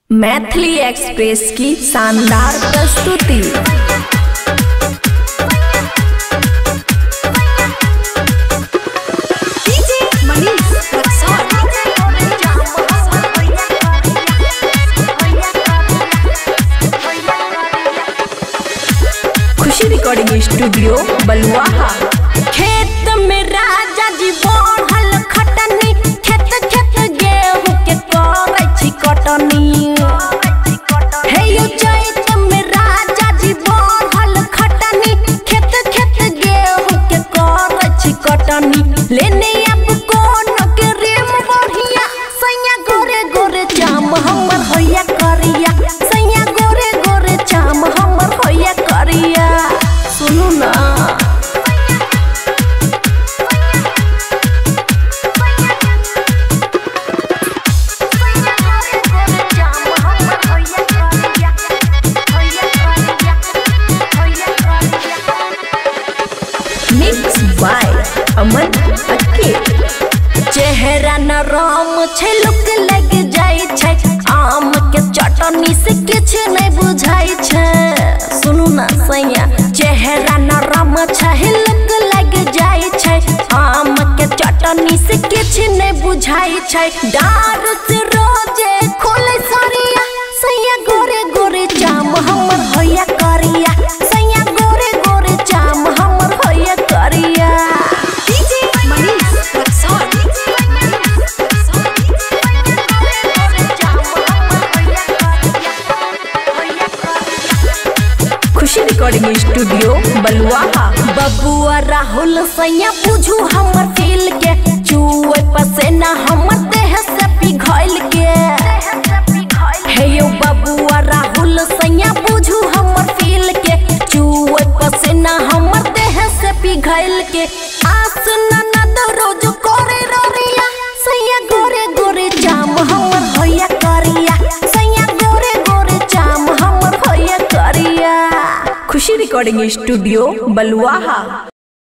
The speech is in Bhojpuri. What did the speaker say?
मैथिली एक्सप्रेस की शानदार प्रस्तुति। खुशी रिकॉर्डिंग स्टूडियो बलुआहा। खेत में राजा जी बढ़ल खटनी, खेत खेत गेहूं के करे छी कटनी। हे यो चैत में राजा जी बढ़ल खटनी, खेत खेत गेहूं के करे छी कटनी। लेने अब कोन के रेम बढ़िया, सैया गोरे गोरे जाम हमर होया करिया, सैया गोरे गोरे जाम हमर होया करिया। सुनु ना मिक्स बाय अमन अक्के। चेहरा नरम छै, लुक लग जाय छै, आम के चटनी से किछ नहीं बुझाई छै। सुनु ना सैया, चेहरा नरम छै, लुक लग जाय छै, आम के चटनी से किछ नहीं बुझाई छै। डार से रोजे खोले सरिया, सैया गोरे गोरे जाम हमर होया करिया, सैया गोरे गोरे जाम हमर होया करिया। खुशी रिकॉर्डिंग स्टूडियो बलुआहा। बबुआ राहुल सैया बुझू हमर फील के, चुए पसेना हमर देह से पिघल के। हे यो बबुआ राहुल सैया बुझू हमर फील के, चुए पसेना हमर देह से पिघल के। आस ननद रोज करे रोरिया, सैया गोरे गोरे जाम हमर होया करिया, सैया गोरे गोरे जाम हमर होया करिया। खुशी रिकॉर्डिंग स्टूडियो बलुआहा।